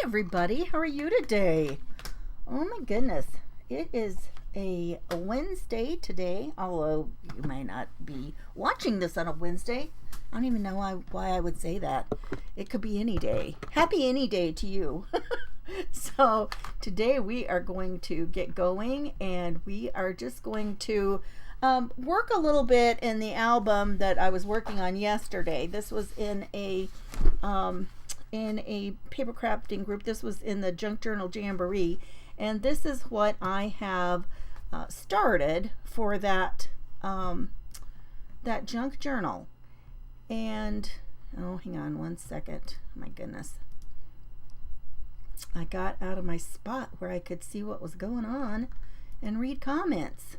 everybody. How are you today? Oh my goodness. It is a Wednesday today, although you may not be watching this on a Wednesday. I don't even know why I would say that. It could be any day. Happy any day to you. So today we are going to get going, and we are just going to work a little bit in the album that I was working on yesterday. This was in a paper crafting group. This was in the Junk Journal Jamboree, and this is what I have started for that that junk journal. And oh, hang on one second. My goodness, I got out of my spot where I could see what was going on and read comments.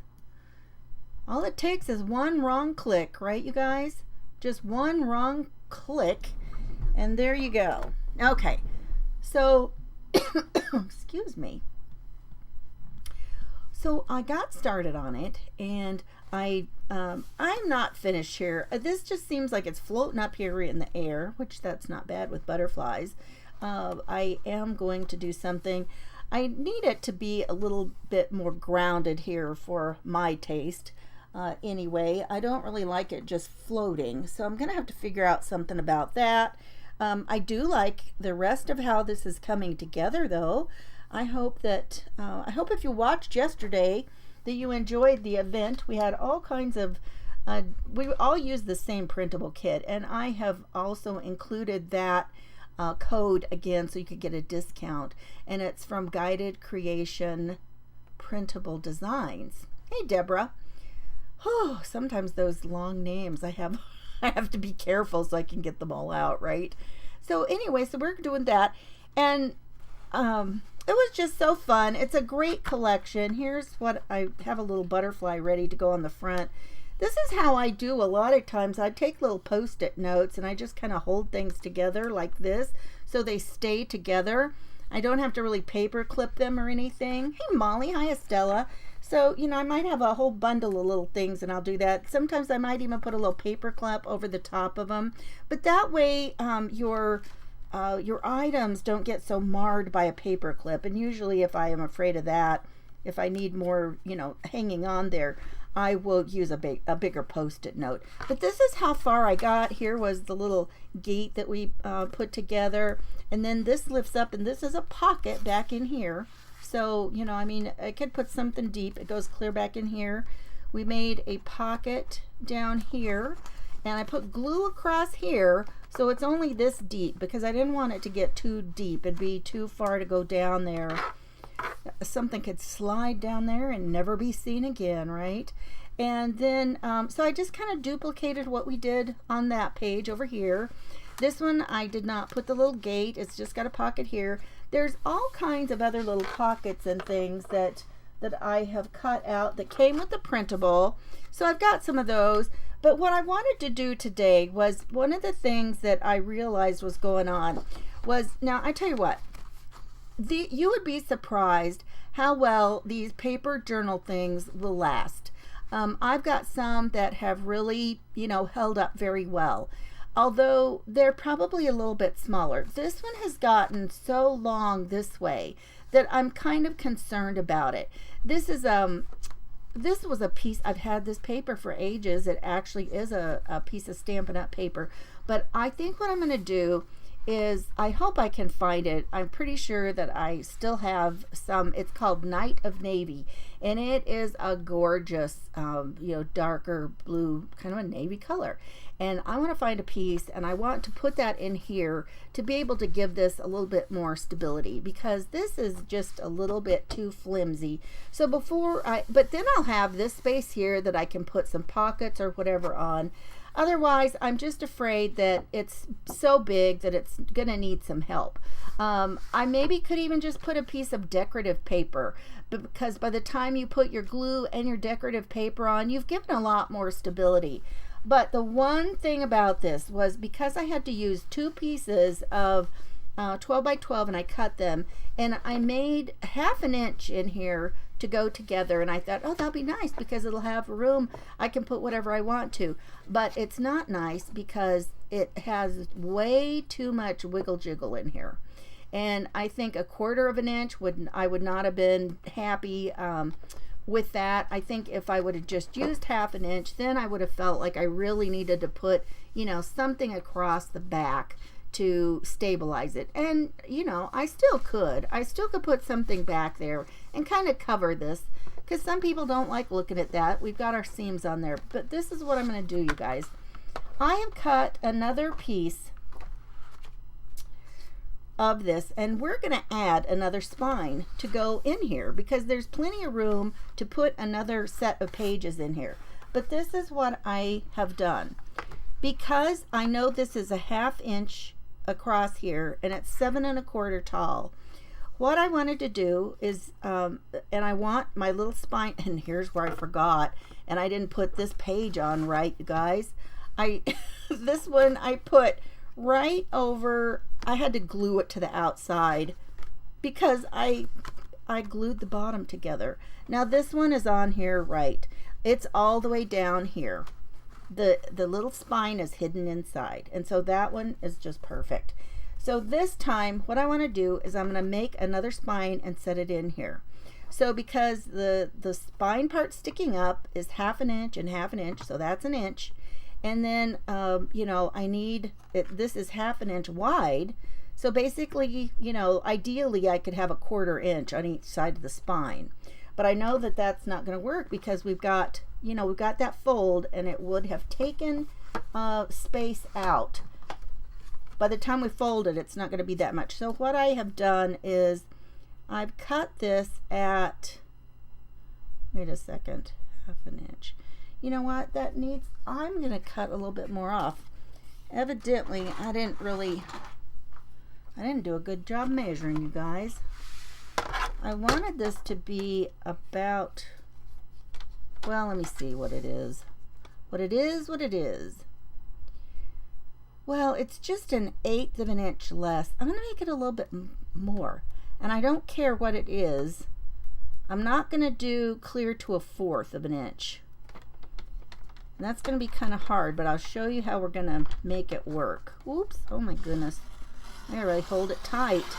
All it takes is one wrong click, right, you guys? Just one wrong click, and there you go. Okay, so excuse me. So I got started on it, and I'm not finished here. This just seems like it's floating up here in the air, which that's not bad with butterflies. I am going to do something. I need it to be a little bit more grounded here for my taste. Anyway, I don't really like it just floating, so I'm gonna have to figure out something about that. I do like the rest of how this is coming together, though. I hope if you watched yesterday that you enjoyed the event. We had all kinds of we all used the same printable kit, and I have also included that code again so you could get a discount, and it's from Guided Creation Printable Designs. Hey, Deborah. Oh, sometimes those long names I have to be careful so I can get them all out, right? So anyway, so we're doing that, and it was just so fun. It's a great collection. Here's what I have: a little butterfly ready to go on the front. This is how I do a lot of times. I take little post-it notes and I just kind of hold things together like this so they stay together. I don't have to really paper clip them or anything. Hey, Molly. Hi, Estella. So, I might have a whole bundle of little things, and I'll do that. Sometimes I might even put a little paper clip over the top of them. But that way your items don't get so marred by a paper clip. And usually if I am afraid of that, if I need more, hanging on there, I will use a bigger post-it note. But this is how far I got. Here was the little gate that we put together. And then this lifts up, and this is a pocket back in here. So, I could put something deep. It goes clear back in here. We made a pocket down here, and I put glue across here, so it's only this deep because I didn't want it to get too deep. It'd be too far to go down there. Something could slide down there and never be seen again, right? And then, so I just kind of duplicated what we did on that page over here. This one, I did not put the little gate. It's just got a pocket here. There's all kinds of other little pockets and things that I have cut out that came with the printable. So I've got some of those. But what I wanted to do today was, one of the things that I realized was going on was, now I tell you what, you would be surprised how well these paper journal things will last. I've got some that have really, held up very well. Although they're probably a little bit smaller. This one has gotten so long this way that I'm kind of concerned about it. This was a piece, I've had this paper for ages. It actually is a piece of Stampin' Up! Paper. But I think what I'm going to do is, I hope I can find it. I'm pretty sure that I still have some. It's called Night of Navy, and it is a gorgeous, darker blue, kind of a navy color. And I want to find a piece, and I want to put that in here to be able to give this a little bit more stability, because this is just a little bit too flimsy. So but then I'll have this space here that I can put some pockets or whatever on. Otherwise, I'm just afraid that it's so big that it's going to need some help. I maybe could even just put a piece of decorative paper, because by the time you put your glue and your decorative paper on, you've given a lot more stability. But the one thing about this was, because I had to use two pieces of 12 by 12, and I cut them, and I made half an inch in here to go together, and I thought, oh, that'll be nice because it'll have room. I can put whatever I want to. But it's not nice because it has way too much wiggle jiggle in here. And I think a 1/4 of an inch I would not have been happy with that. I think if I would have just used 1/2 an inch, then I would have felt like I really needed to put, you know, something across the back to stabilize it. And, you know, I still could put something back there and kind of cover this, because some people don't like looking at that. We've got our seams on there, but this is what I'm going to do, you guys. I have cut another piece of this, and we're going to add another spine to go in here, because there's plenty of room to put another set of pages in here. But this is what I have done, because I know this is a 1/2 inch across here and it's 7 1/4 tall. What I wanted to do is and I want my little spine, and here's where I forgot, and I didn't put this page on right, you guys. This one I put right over. I had to glue it to the outside because I glued the bottom together. Now this one is on here right. It's all the way down here. The little spine is hidden inside, and so that one is just perfect. So this time what I want to do is I'm going to make another spine and set it in here. So because the spine part sticking up is 1/2 an inch and 1/2 an inch, so that's an inch. And then you know, I need it, this is 1/2 an inch wide, so basically, you know, ideally I could have a 1/4 inch on each side of the spine, but I know that that's not going to work because we've got, you know, we've got that fold, and it would have taken space out. By the time we fold it, it's not going to be that much. So what I have done is I've cut this at, wait a second, 1/2 an inch. You know what, that needs, I'm going to cut a little bit more off. Evidently I didn't do a good job measuring, you guys. I wanted this to be about, well, let me see what it is. What it is. Well, it's just an 1/8 of an inch less. I'm going to make it a little bit more, and I don't care what it is. I'm not going to do clear to a 1/4 of an inch. And that's going to be kind of hard, but I'll show you how we're going to make it work. Oops, oh my goodness. There, I hold it tight.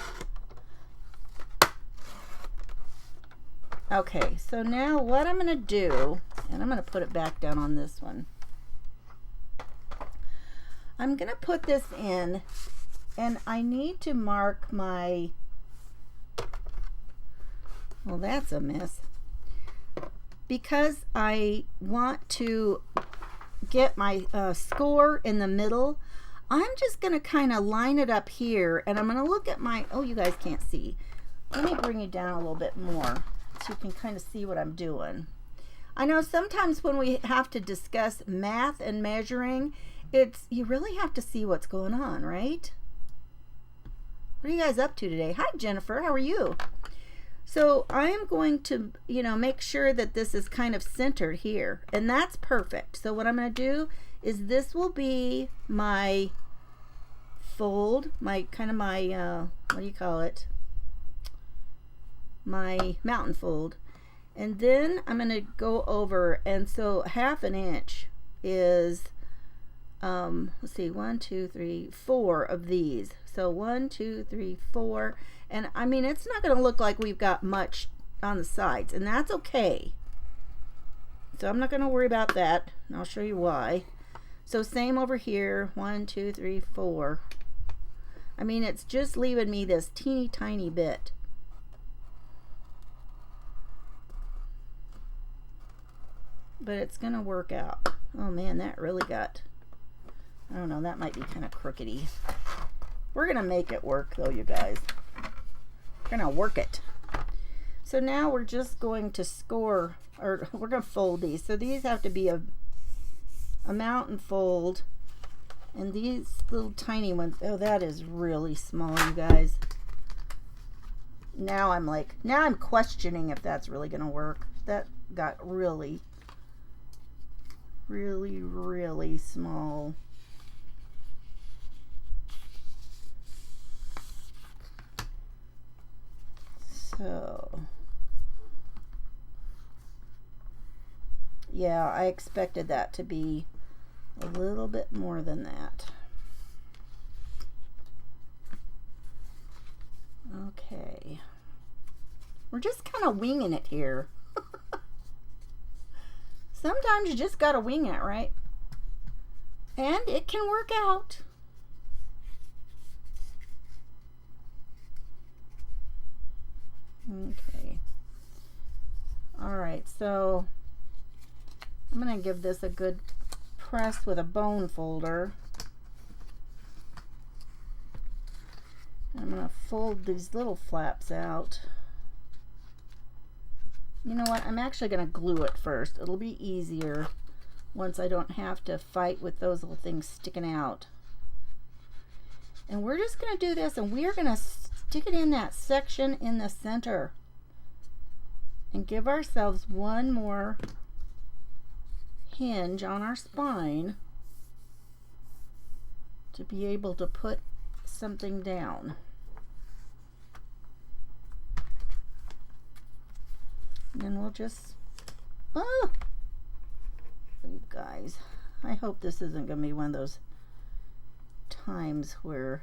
Okay, so now what I'm going to do, and I'm going to put it back down on this one. I'm going to put this in, and I need to mark my, well, that's a mess. Because I want to get my score in the middle, I'm just going to kind of line it up here, and I'm going to look at my, oh, you guys can't see. Let me bring you down a little bit more so you can kind of see what I'm doing. I know sometimes when we have to discuss math and measuring, you really have to see what's going on, right? What are you guys up to today? Hi, Jennifer. How are you? So I am going to, you know, make sure that this is kind of centered here, and that's perfect. So what I'm going to do is this will be my fold, my kind of my, what do you call it? My mountain fold. And then I'm going to go over, and so 1/2 an inch is, let's see, 1, 2, 3, 4 of these. So 1, 2, 3, 4. And I mean, it's not going to look like we've got much on the sides, and that's okay. So I'm not going to worry about that, and I'll show you why. So same over here, 1, 2, 3, 4. I mean, it's just leaving me this teeny tiny bit. But it's going to work out. Oh man, that really got, I don't know, that might be kind of crookedy. We're going to make it work though, you guys. We're going to work it. So now we're just going to score, or we're going to fold these. So these have to be a mountain fold. And these little tiny ones, oh, that is really small, you guys. Now I'm questioning if that's really going to work. That got really small. So yeah, I expected that to be a little bit more than that. Okay. We're just kind of winging it here. Sometimes you just gotta wing it, right? And it can work out. Okay. All right, so I'm gonna give this a good press with a bone folder. I'm gonna fold these little flaps out. You know what? I'm actually gonna glue it first. It'll be easier once I don't have to fight with those little things sticking out. And we're just gonna do this, and we're gonna stick it in that section in the center and give ourselves one more hinge on our spine to be able to put something down. And then we'll just, oh, you guys, I hope this isn't going to be one of those times where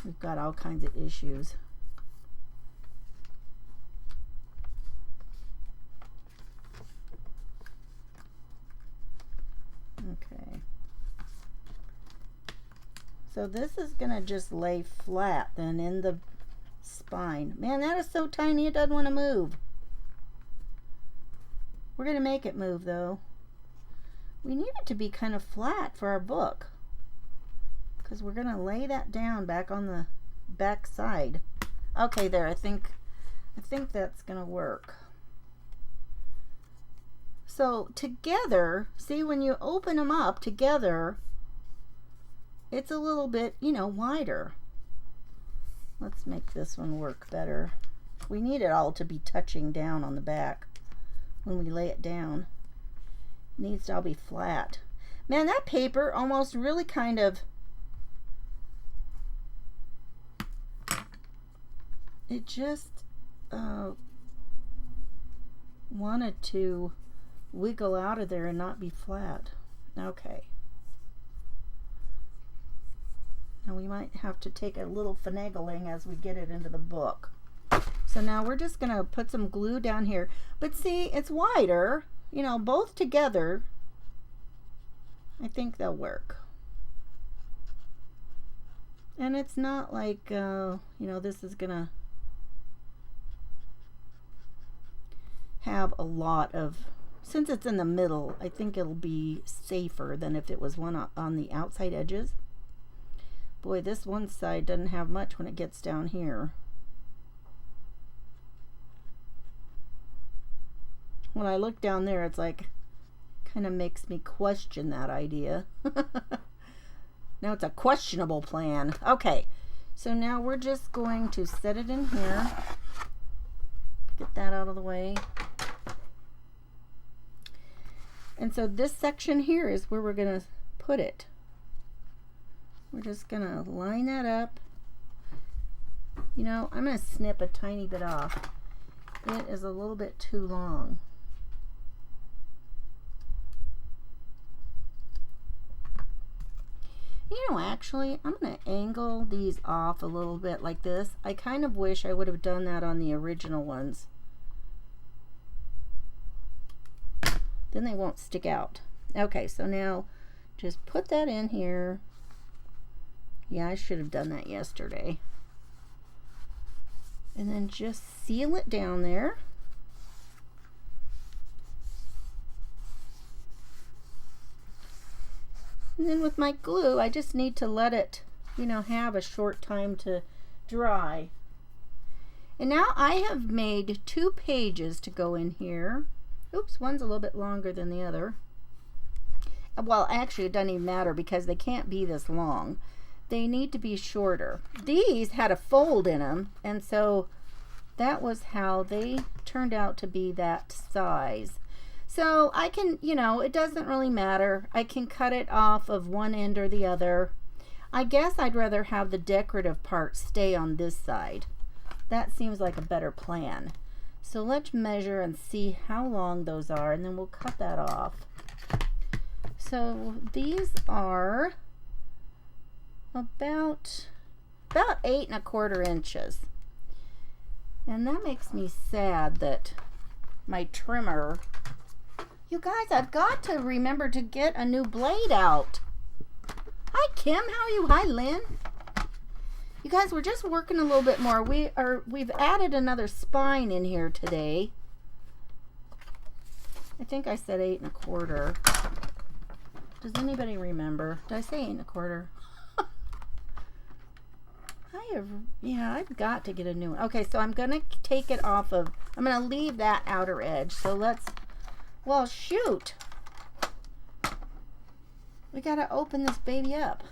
we've got all kinds of issues. Okay. So this is going to just lay flat then in the spine. Man, that is so tiny it doesn't want to move. We're going to make it move though. We need it to be kind of flat for our book, because we're going to lay that down back on the back side. Okay, there. I think that's going to work. So together, see, when you open them up together, it's a little bit, you know, wider. Let's make this one work better. We need it all to be touching down on the back when we lay it down. It needs to all be flat. Man, that paper almost really kind of, it just wanted to wiggle out of there and not be flat. Okay. Now we might have to take a little finagling as we get it into the book. So now we're just going to put some glue down here. But see, it's wider. You know, both together, I think they'll work. And it's not like, you know, this is going to have a lot of, since it's in the middle, I think it'll be safer than if it was one on the outside edges. Boy, this one side doesn't have much when it gets down here. When I look down there, it's like, kind of makes me question that idea. Now it's a questionable plan. Okay, so now we're just going to set it in here. Get that out of the way. And so this section here is where we're going to put it. We're just going to line that up. You know, I'm going to snip a tiny bit off. It is a little bit too long. You know, actually, I'm going to angle these off a little bit like this. I kind of wish I would have done that on the original ones. Then they won't stick out. Okay, so now just put that in here. Yeah, I should have done that yesterday. And then just seal it down there. And then with my glue, I just need to let it, you know, have a short time to dry. And now I have made 2 pages to go in here. Oops, one's a little bit longer than the other. Well, actually, it doesn't even matter because they can't be this long. They need to be shorter. These had a fold in them, and so that was how they turned out to be that size. So I can, you know, it doesn't really matter. I can cut it off of one end or the other. I guess I'd rather have the decorative part stay on this side. That seems like a better plan. So let's measure and see how long those are, and then we'll cut that off. So these are about about 8¼ inches. And that makes me sad that my trimmer, you guys, I've got to remember to get a new blade out. Hi Kim, how are you? Hi Lynn. You guys, we're just working a little bit more. We've added another spine in here today. I think I said 8¼ Does anybody remember? Did I say 8¼ I've got to get a new one. Okay, so I'm gonna take it off of, I'm gonna leave that outer edge. So let's, well shoot. We gotta open this baby up.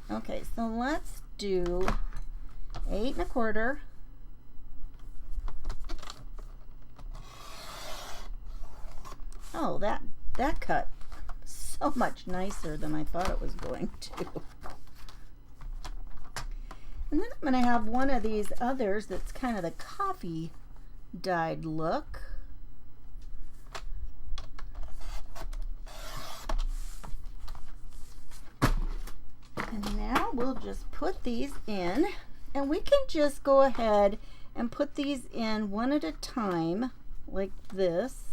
Okay, so let's do 8¼ Oh, that cut so much nicer than I thought it was going to. And then I'm going to have one of these others that's kind of the coffee dyed look. And now we'll just put these in, and we can just go ahead and put these in one at a time like this.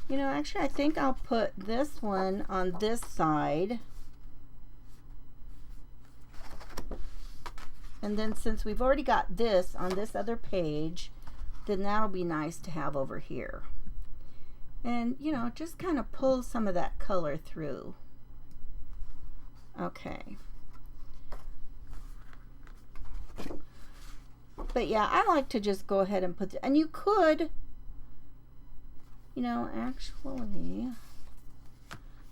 You know, actually, I think I'll put this one on this side. And then since we've already got this on this other page, then that'll be nice to have over here. And, you know, just kind of pull some of that color through. Okay. But yeah, I like to just go ahead and put, and you could, you know, actually,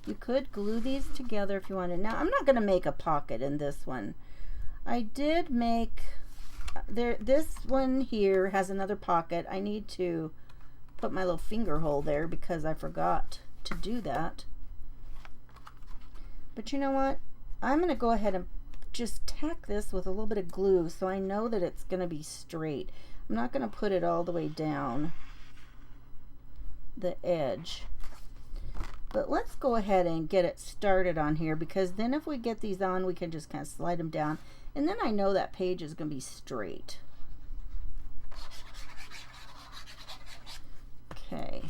you could glue these together if you wanted. Now, I'm not going to make a pocket in this one. I did make, this one here has another pocket. I need to put my little finger hole there because I forgot to do that. But you know what? I'm going to go ahead and just tack this with a little bit of glue so I know that it's going to be straight. I'm not going to put it all the way down the edge, but let's go ahead and get it started on here, because then if we get these on, we can just kind of slide them down, and then I know that page is going to be straight. Okay.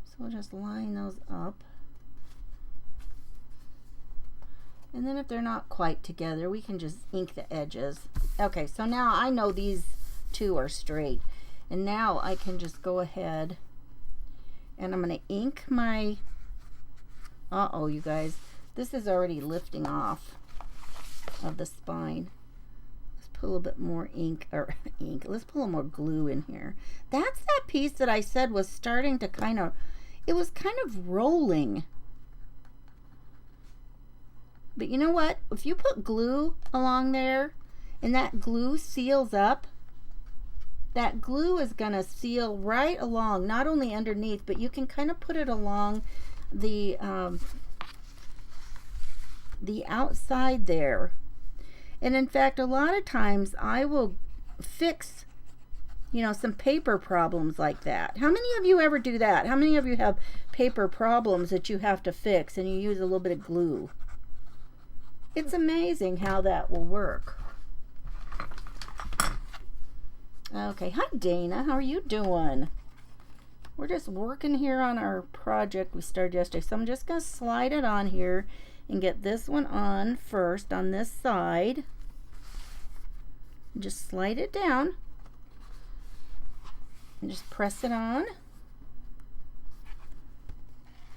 So we'll just line those up. And then if they're not quite together, we can just ink the edges. Okay, so now I know these two are straight. And now I can just go ahead and I'm going to ink my, uh-oh, you guys, this is already lifting off of the spine. Let's put a little bit more ink, or ink, let's put a little more glue in here. That's that piece that I said was starting to kind of, it was kind of rolling. But you know what? If you put glue along there and that glue seals up, that glue is going to seal right along, not only underneath, but you can kind of put it along the outside there. And in fact, a lot of times I will fix, you know, some paper problems like that. How many of you ever do that? How many of you have paper problems that you have to fix and you use a little bit of glue? It's amazing how that will work. Okay, hi Dana, how are you doing? We're just working here on our project we started yesterday. So I'm just going to slide it on here and get this one on first on this side. Just slide it down and just press it on.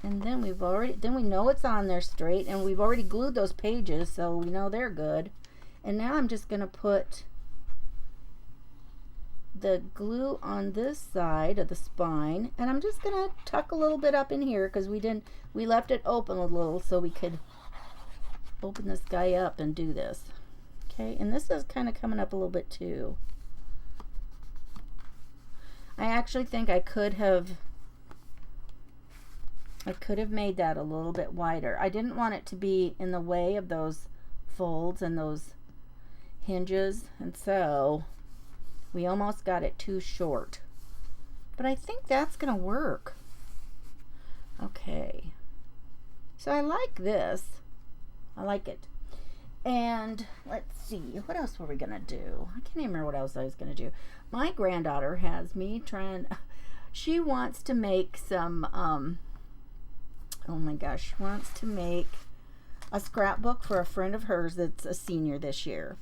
And then we know it's on there straight, and we've already glued those pages, so we know they're good. And now I'm just going to put the glue on this side of the spine, and I'm just going to tuck a little bit up in here because we left it open a little so we could open this guy up and do this. Okay, and this is kind of coming up a little bit too. I actually think I could have I could have made that a little bit wider. I didn't want it to be in the way of those folds and those hinges, and so we almost got it too short. But I think that's gonna work. Okay. So I like this. I like it. And let's see, what else were we gonna do? I can't even remember what else I was gonna do. My granddaughter has me trying, she wants to make some, oh my gosh, she wants to make a scrapbook for a friend of hers that's a senior this year.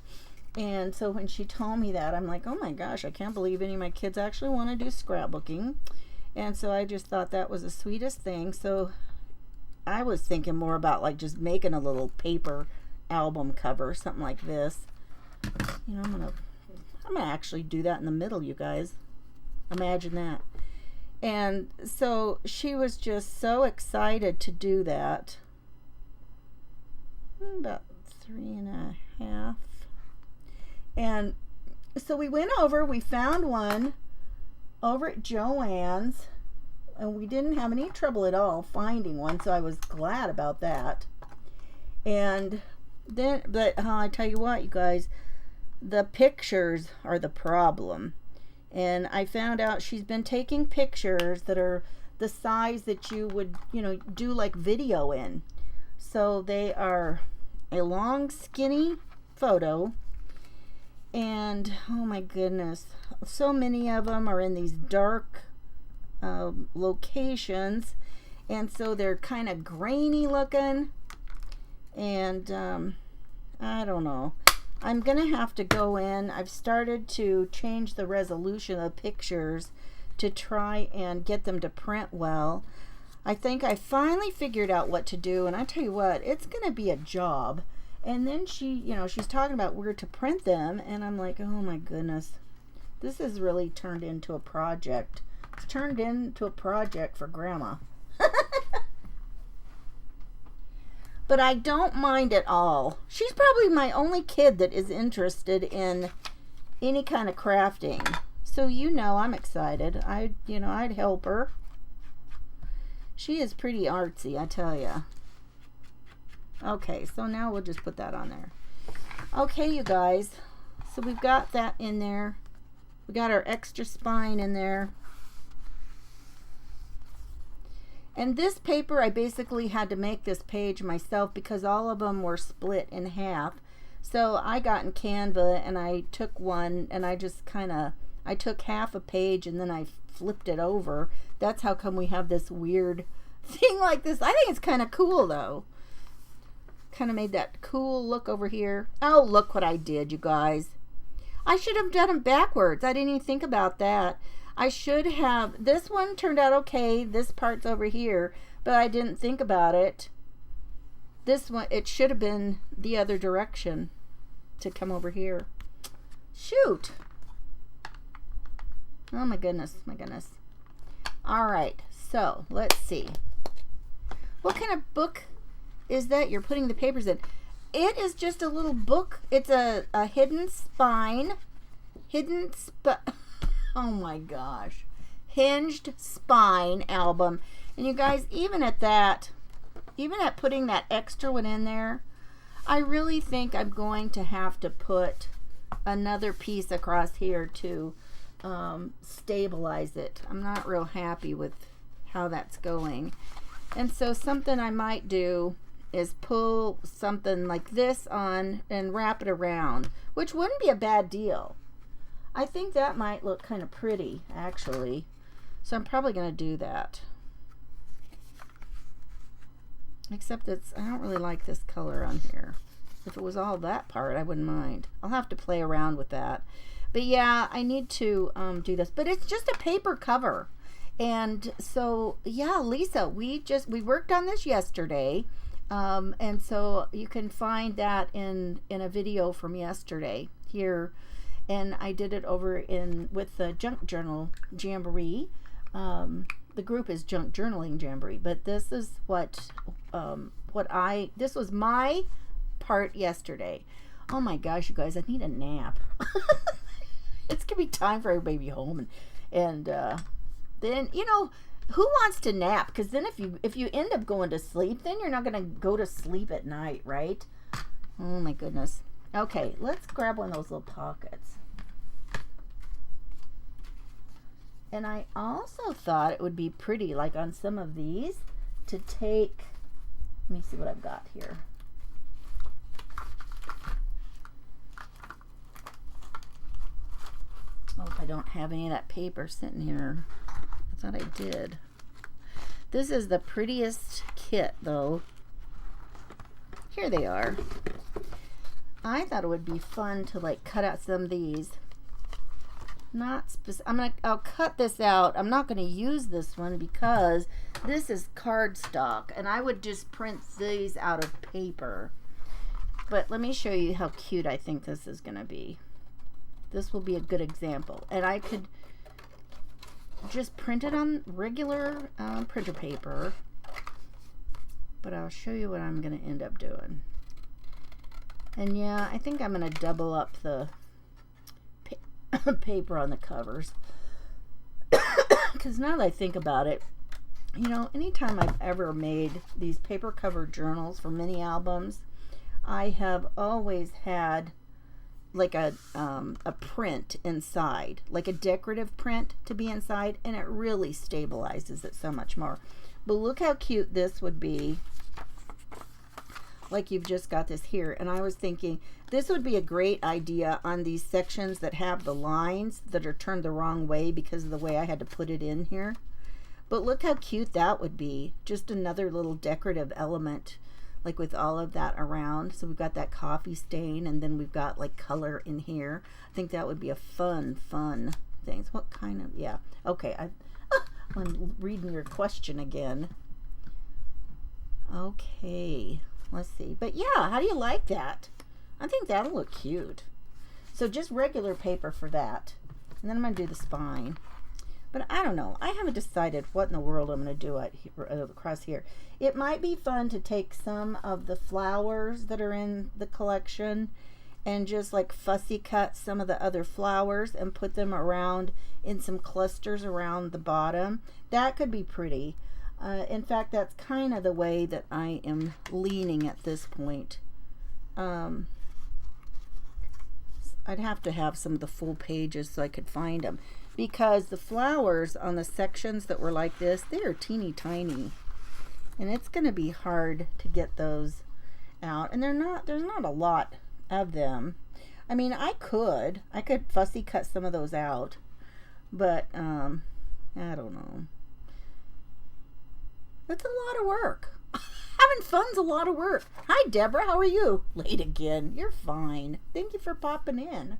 And so when she told me that, I'm like, oh my gosh, I can't believe any of my kids actually want to do scrapbooking. And so I just thought that was the sweetest thing. So I was thinking more about like just making a little paper album cover, something like this. You know, I'm gonna actually do that in the middle, you guys. Imagine that. And so she was just so excited to do that. About 3.5. And so we went over, we found one over at Joann's, and we didn't have any trouble at all finding one, so I was glad about that. And then, but I tell you what, you guys, the pictures are the problem. And I found out she's been taking pictures that are the size that you would, you know, do like video in. So they are a long, skinny photo. And oh my goodness, so many of them are in these dark locations. And so they're kind of grainy looking. And I don't know. I'm going to have to go in. I've started to change the resolution of pictures to try and get them to print well. I think I finally figured out what to do, and I tell you what, it's going to be a job. And then she, you know, she's talking about where to print them, and I'm like, oh my goodness, this has really turned into a project. It's turned into a project for Grandma. But I don't mind at all. She's probably my only kid that is interested in any kind of crafting. So you know I'm excited. I'd help her. She is pretty artsy, I tell ya. Okay, so now we'll just put that on there. Okay, you guys. So we've got that in there. We got our extra spine in there. And this paper, I basically had to make this page myself because all of them were split in half. So I got in Canva and I took one and I just I took half a page and then I flipped it over. That's how come we have this weird thing like this. I think it's kind of cool though. Kind of made that cool look over here. Oh, look what I did, you guys. I should have done them backwards. I didn't even think about that. I should have, this one turned out okay, this part's over here, but I didn't think about it. This one, it should have been the other direction to come over here. Shoot. Oh my goodness, my goodness. All right, so let's see. What kind of book is that you're putting the papers in? It is just a little book. It's a hidden spine. Oh my gosh. Hinged spine album. And you guys, even at putting that extra one in there, I really think I'm going to have to put another piece across here to stabilize it. I'm not real happy with how that's going. And so something I might do is pull something like this on and wrap it around, which wouldn't be a bad deal. I think that might look kind of pretty, actually. So I'm probably going to do that. Except I don't really like this color on here. If it was all that part, I wouldn't mind. I'll have to play around with that. But yeah, I need to do this. But it's just a paper cover. And so, yeah, Lisa, we worked on this yesterday. And so you can find that in a video from yesterday here. And I did it over with the Junk Journal Jamboree. The group is Junk Journaling Jamboree, but this is this was my part yesterday. Oh my gosh, you guys, I need a nap. It's gonna be time for everybody to be home, and then, you know, Who wants to nap? Because then if you end up going to sleep, then you're not going to go to sleep at night, right? Oh my goodness. Okay, let's grab one of those little pockets. And I also thought it would be pretty, like on some of these, to take, let me see what I've got here. Oh, if I don't have any of that paper sitting here. I thought I did. This is the prettiest kit, though. Here they are. I thought it would be fun to like cut out some of these. I'll cut this out. I'm not gonna use this one because this is cardstock, and I would just print these out of paper. But let me show you how cute I think this is gonna be. This will be a good example, and I could just print it on regular printer paper, but I'll show you what I'm going to end up doing. And yeah, I think I'm going to double up the paper on the covers, because now that I think about it, you know, anytime I've ever made these paper cover journals for mini albums, I have always had like a print inside, like a decorative print to be inside, and it really stabilizes it so much more. But look how cute this would be. Like you've just got this here, and I was thinking this would be a great idea on these sections that have the lines that are turned the wrong way because of the way I had to put it in here. But look how cute that would be. Just another little decorative element, like with all of that around. So we've got that coffee stain, and then we've got like color in here. I think that would be a fun thing. What kind of, yeah. Okay, I'm reading your question again. Okay, let's see. But yeah, how do you like that? I think that'll look cute. So just regular paper for that. And then I'm going to do the spine. But I don't know. I haven't decided what in the world I'm going to do across here. It might be fun to take some of the flowers that are in the collection and just like fussy cut some of the other flowers and put them around in some clusters around the bottom. That could be pretty. In fact, that's kind of the way that I am leaning at this point. I'd have to have some of the full pages so I could find them, because the flowers on the sections that were like this, they are teeny tiny, and it's going to be hard to get those out. And there's not a lot of them. I mean, I could fussy cut some of those out, but I don't know. That's a lot of work. Having fun's a lot of work. Hi, Deborah. How are you? Late again. You're fine. Thank you for popping in.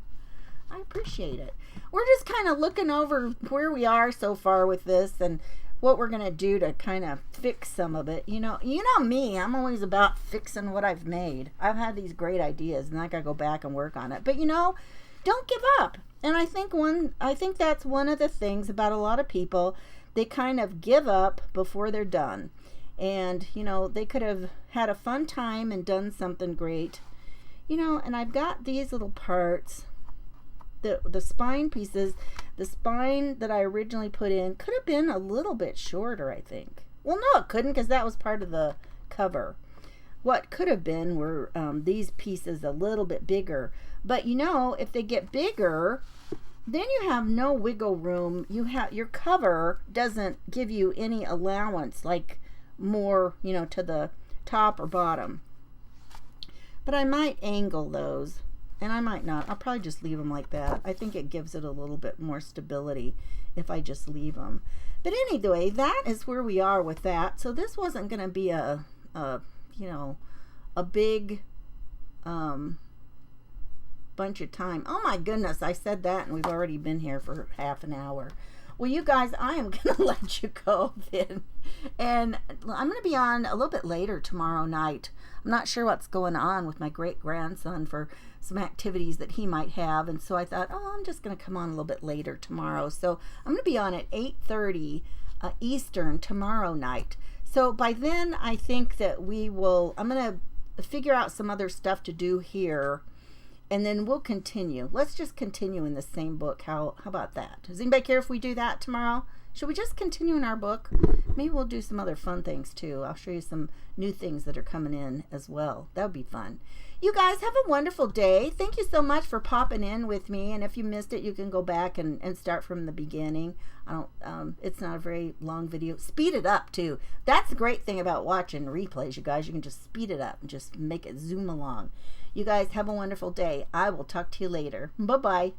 I appreciate it. We're just kind of looking over where we are so far with this and what we're going to do to kind of fix some of it. You know me. I'm always about fixing what I've made. I've had these great ideas, and I got to go back and work on it. But don't give up. And I think that's one of the things about a lot of people. They kind of give up before they're done. And, they could have had a fun time and done something great. And I've got these little parts, the spine pieces. The spine that I originally put in could have been a little bit shorter, I think. Well, no, it couldn't, because that was part of the cover. What could have been were these pieces a little bit bigger. But, if they get bigger, then you have no wiggle room. Your cover doesn't give you any allowance, like more, to the top or bottom. But I might angle those, and I might not. I'll probably just leave them like that. I think it gives it a little bit more stability if I just leave them. But anyway, that is where we are with that. So this wasn't going to be a big bunch of time. Oh my goodness, I said that and we've already been here for half an hour. Well, you guys, I am going to let you go then. And I'm going to be on a little bit later tomorrow night. I'm not sure what's going on with my great-grandson for some activities that he might have. And so I thought, I'm just going to come on a little bit later tomorrow. So I'm going to be on at 8:30 Eastern tomorrow night. So by then, I think that I'm going to figure out some other stuff to do here. And then we'll continue. Let's just continue in the same book. How about that? Does anybody care if we do that tomorrow? Should we just continue in our book? Maybe we'll do some other fun things too. I'll show you some new things that are coming in as well. That would be fun. You guys have a wonderful day. Thank you so much for popping in with me. And if you missed it, you can go back and start from the beginning. It's not a very long video. Speed it up too. That's the great thing about watching replays, you guys. You can just speed it up and just make it zoom along. You guys have a wonderful day. I will talk to you later. Bye-bye.